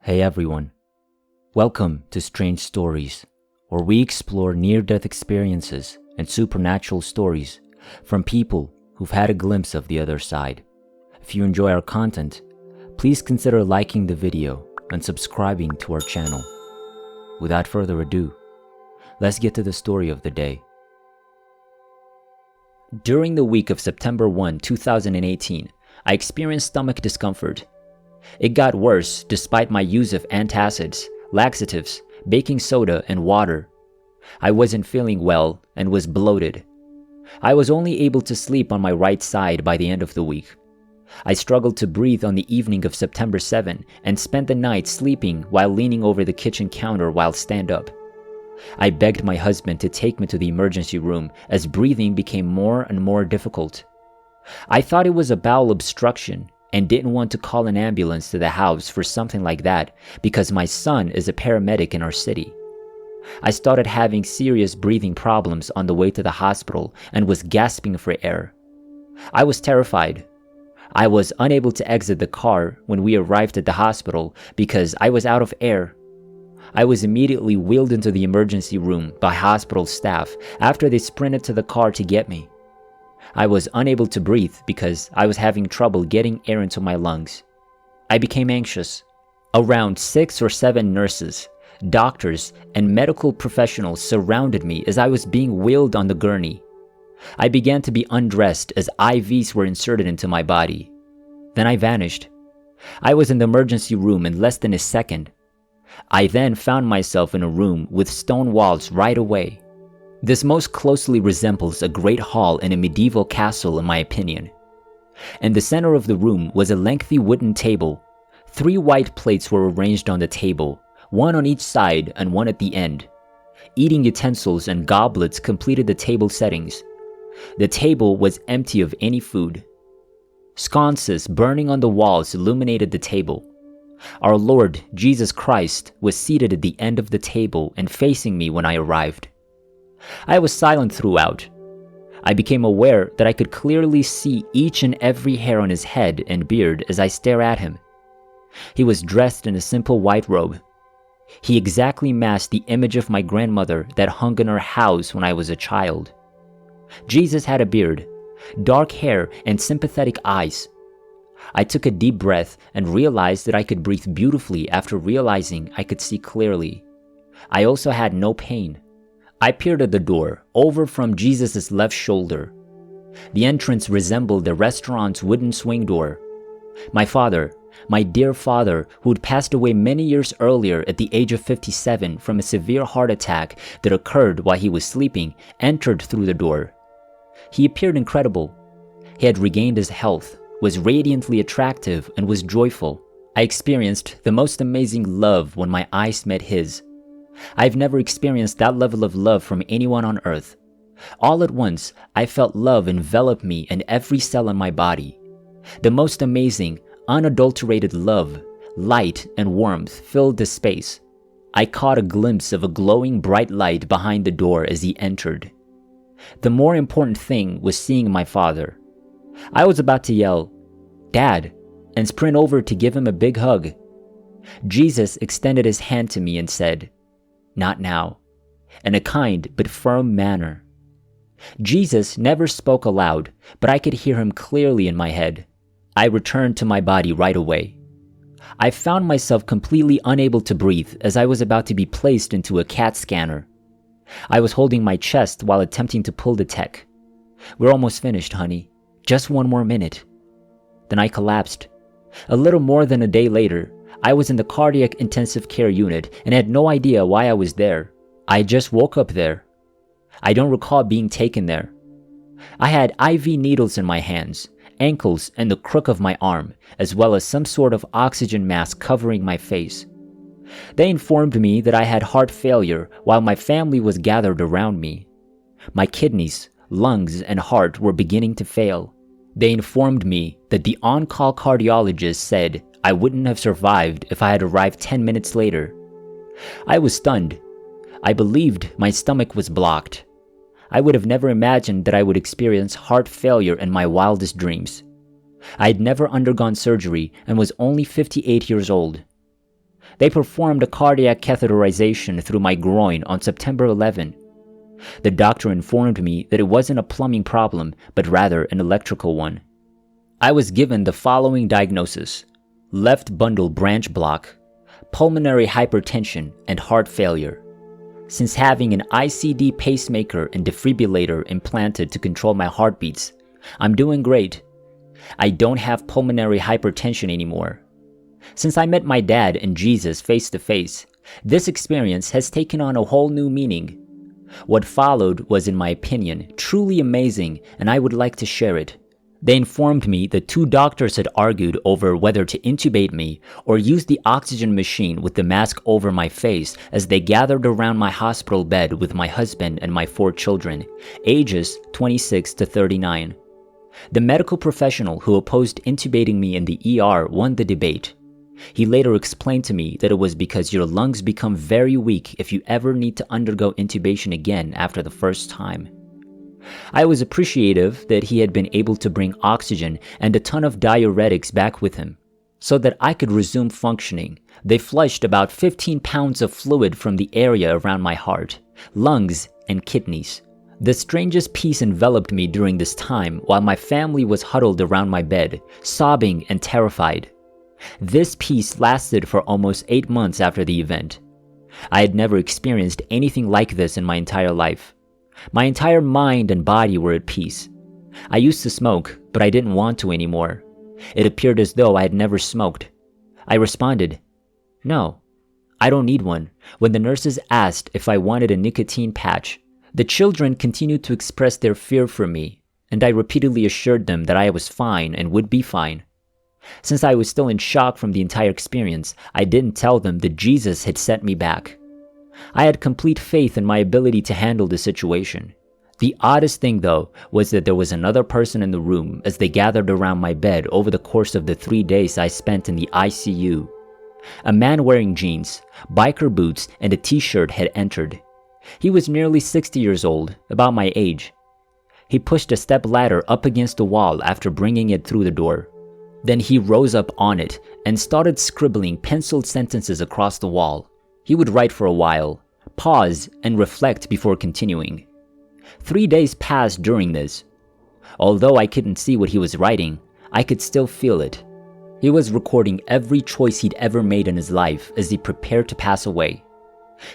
Hey everyone, welcome to Strange Stories, where we explore near-death experiences and supernatural stories from people who've had a glimpse of the other side. If you enjoy our content, please consider liking the video and subscribing to our channel. Without further ado, let's get to the story of the day. During the week of September 1, 2018, I experienced stomach discomfort. It got worse despite my use of antacids, laxatives, baking soda, and water. I wasn't feeling well and was bloated. I was only able to sleep on my right side by the end of the week. I struggled to breathe on the evening of September 7 and spent the night sleeping while leaning over the kitchen counter while stand up. I begged my husband to take me to the emergency room as breathing became more and more difficult. I thought it was a bowel obstruction and didn't want to call an ambulance to the house for something like that because my son is a paramedic in our city. I started having serious breathing problems on the way to the hospital and was gasping for air. I was terrified. I was unable to exit the car when we arrived at the hospital because I was out of air. I was immediately wheeled into the emergency room by hospital staff after they sprinted to the car to get me. I was unable to breathe because I was having trouble getting air into my lungs. I became anxious. Around 6 or 7 nurses, doctors, and medical professionals surrounded me as I was being wheeled on the gurney. I began to be undressed as IVs were inserted into my body. Then I vanished. I was in the emergency room in less than a second. I then found myself in a room with stone walls right away. This most closely resembles a great hall in a medieval castle in my opinion. In the center of the room was a lengthy wooden table. 3 white plates were arranged on the table, one on each side and one at the end. Eating utensils and goblets completed the table settings. The table was empty of any food. Sconces burning on the walls illuminated the table. Our Lord Jesus Christ was seated at the end of the table and facing me when I arrived. I was silent throughout. I became aware that I could clearly see each and every hair on his head and beard as I stare at him. He was dressed in a simple white robe. He exactly matched the image of my grandmother that hung in our house when I was a child. Jesus had a beard, dark hair, and sympathetic eyes. I took a deep breath and realized that I could breathe beautifully after realizing I could see clearly. I also had no pain. I peered at the door, over from Jesus' left shoulder. The entrance resembled the restaurant's wooden swing door. My father, my dear father, who had passed away many years earlier at the age of 57 from a severe heart attack that occurred while he was sleeping, entered through the door. He appeared incredible. He had regained his health, was radiantly attractive, and was joyful. I experienced the most amazing love when my eyes met his. I've never experienced that level of love from anyone on earth. All at once, I felt love envelop me and every cell in my body. The most amazing, unadulterated love, light, and warmth filled the space. I caught a glimpse of a glowing bright light behind the door as he entered. The more important thing was seeing my father. I was about to yell, "Dad," and sprint over to give him a big hug. Jesus extended his hand to me and said, "Not now," in a kind but firm manner. Jesus never spoke aloud, but I could hear him clearly in my head. I returned to my body right away. I found myself completely unable to breathe as I was about to be placed into a CAT scanner. I was holding my chest while attempting to pull the tech. "We're almost finished, honey. Just 1 more minute." Then I collapsed. A little more than a day later, I was in the cardiac intensive care unit and had no idea why I was there. I just woke up there. I don't recall being taken there. I had IV needles in my hands, ankles, and the crook of my arm, as well as some sort of oxygen mask covering my face. They informed me that I had heart failure while my family was gathered around me. My kidneys, lungs, and heart were beginning to fail. They informed me that the on-call cardiologist said I wouldn't have survived if I had arrived 10 minutes later. I was stunned. I believed my stomach was blocked. I would have never imagined that I would experience heart failure in my wildest dreams. I had never undergone surgery and was only 58 years old. They performed a cardiac catheterization through my groin on September 11. The doctor informed me that it wasn't a plumbing problem, but rather an electrical one. I was given the following diagnosis: left bundle branch block, pulmonary hypertension, and heart failure. Since having an ICD pacemaker and defibrillator implanted to control my heartbeats, I'm doing great. I don't have pulmonary hypertension anymore. Since I met my dad and Jesus face to face, this experience has taken on a whole new meaning. What followed was, in my opinion, truly amazing, and I would like to share it. They informed me that 2 doctors had argued over whether to intubate me or use the oxygen machine with the mask over my face as they gathered around my hospital bed with my husband and my 4 children, ages 26 to 39. The medical professional who opposed intubating me in the ER won the debate. He later explained to me that it was because your lungs become very weak if you ever need to undergo intubation again after the first time. I was appreciative that he had been able to bring oxygen and a ton of diuretics back with him, so that I could resume functioning. They flushed about 15 pounds of fluid from the area around my heart, lungs, and kidneys. The strangest peace enveloped me during this time while my family was huddled around my bed, sobbing and terrified. This peace lasted for almost 8 months after the event. I had never experienced anything like this in my entire life. My entire mind and body were at peace. I used to smoke, but I didn't want to anymore. It appeared as though I had never smoked. I responded, "No, I don't need one," when the nurses asked if I wanted a nicotine patch. The children continued to express their fear for me, and I repeatedly assured them that I was fine and would be fine. Since I was still in shock from the entire experience, I didn't tell them that Jesus had sent me back. I had complete faith in my ability to handle the situation. The oddest thing, though, was that there was another person in the room as they gathered around my bed over the course of the 3 days I spent in the ICU. A man wearing jeans, biker boots, and a t-shirt had entered. He was nearly 60 years old, about my age. He pushed a step ladder up against the wall after bringing it through the door. Then he rose up on it and started scribbling penciled sentences across the wall. He would write for a while, pause, and reflect before continuing. 3 days passed during this. Although I couldn't see what he was writing, I could still feel it. He was recording every choice he'd ever made in his life as he prepared to pass away.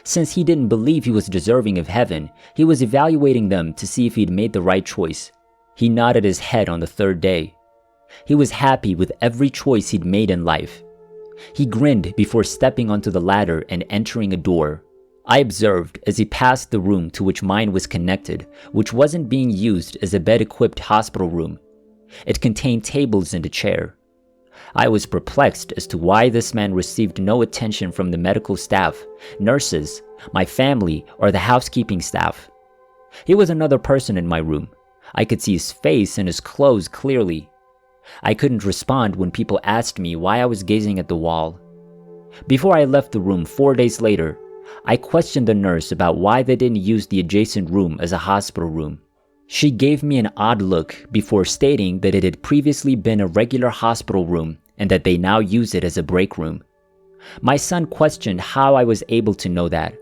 Since he didn't believe he was deserving of heaven, he was evaluating them to see if he'd made the right choice. He nodded his head on the 3rd day. He was happy with every choice he'd made in life. He grinned before stepping onto the ladder and entering a door. I observed as he passed the room to which mine was connected, which wasn't being used as a bed-equipped hospital room. It contained tables and a chair. I was perplexed as to why this man received no attention from the medical staff, nurses, my family, or the housekeeping staff. He was another person in my room. I could see his face and his clothes clearly. I couldn't respond when people asked me why I was gazing at the wall. Before I left the room 4 days later, I questioned the nurse about why they didn't use the adjacent room as a hospital room. She gave me an odd look before stating that it had previously been a regular hospital room and that they now use it as a break room. My son questioned how I was able to know that.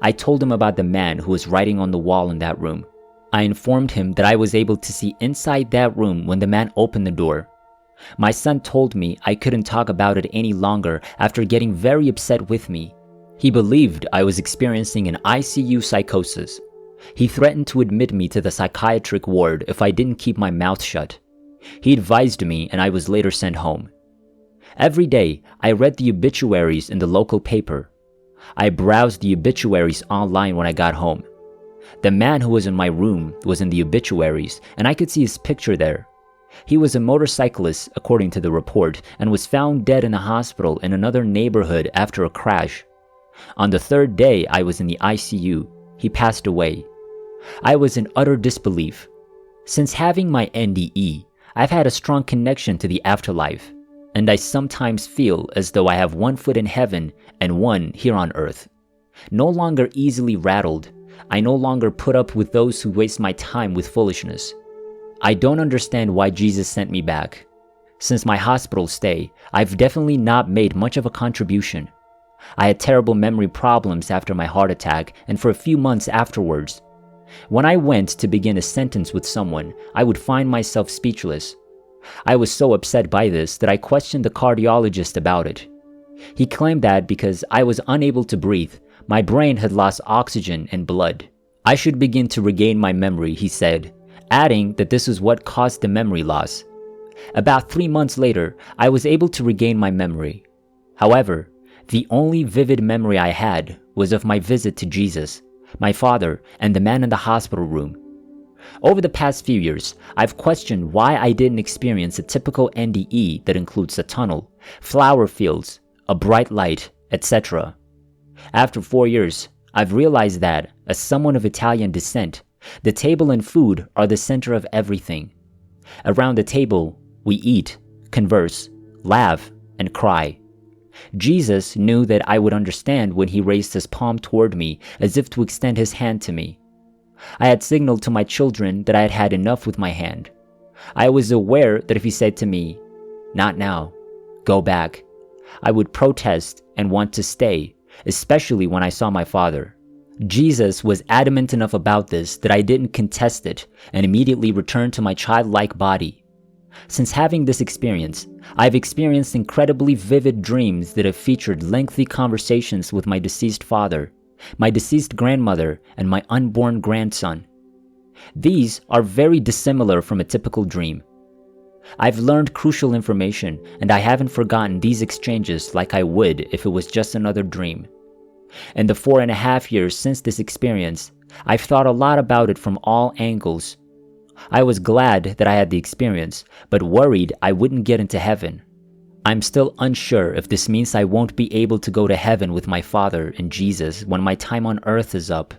I told him about the man who was writing on the wall in that room. I informed him that I was able to see inside that room when the man opened the door. My son told me I couldn't talk about it any longer after getting very upset with me. He believed I was experiencing an ICU psychosis. He threatened to admit me to the psychiatric ward if I didn't keep my mouth shut. He advised me and I was later sent home. Every day, I read the obituaries in the local paper. I browsed the obituaries online when I got home. The man who was in my room was in the obituaries, and I could see his picture there. He was a motorcyclist, according to the report, and was found dead in a hospital in another neighborhood after a crash. On the 3rd day I was in the ICU, he passed away. I was in utter disbelief. Since having my NDE, I've had a strong connection to the afterlife, and I sometimes feel as though I have one foot in heaven and one here on earth. No longer easily rattled, I no longer put up with those who waste my time with foolishness. I don't understand why Jesus sent me back. Since my hospital stay, I've definitely not made much of a contribution. I had terrible memory problems after my heart attack and for a few months afterwards. When I went to begin a sentence with someone, I would find myself speechless. I was so upset by this that I questioned the cardiologist about it. He claimed that because I was unable to breathe, my brain had lost oxygen and blood. I should begin to regain my memory, he said, adding that this was what caused the memory loss. About 3 months later, I was able to regain my memory. However, the only vivid memory I had was of my visit to Jesus, my father, and the man in the hospital room. Over the past few years, I've questioned why I didn't experience a typical NDE that includes a tunnel, flower fields, a bright light, etc. After 4 years, I've realized that, as someone of Italian descent, the table and food are the center of everything. Around the table, we eat, converse, laugh, and cry. Jesus knew that I would understand when he raised his palm toward me as if to extend his hand to me. I had signaled to my children that I had had enough with my hand. I was aware that if he said to me, "Not now, go back," I would protest and want to stay, especially when I saw my father. Jesus was adamant enough about this that I didn't contest it and immediately returned to my childlike body. Since having this experience, I've experienced incredibly vivid dreams that have featured lengthy conversations with my deceased father, my deceased grandmother, and my unborn grandson. These are very dissimilar from a typical dream. I've learned crucial information, and I haven't forgotten these exchanges like I would if it was just another dream. In the 4.5 years since this experience, I've thought a lot about it from all angles. I was glad that I had the experience, but worried I wouldn't get into heaven. I'm still unsure if this means I won't be able to go to heaven with my father and Jesus when my time on earth is up.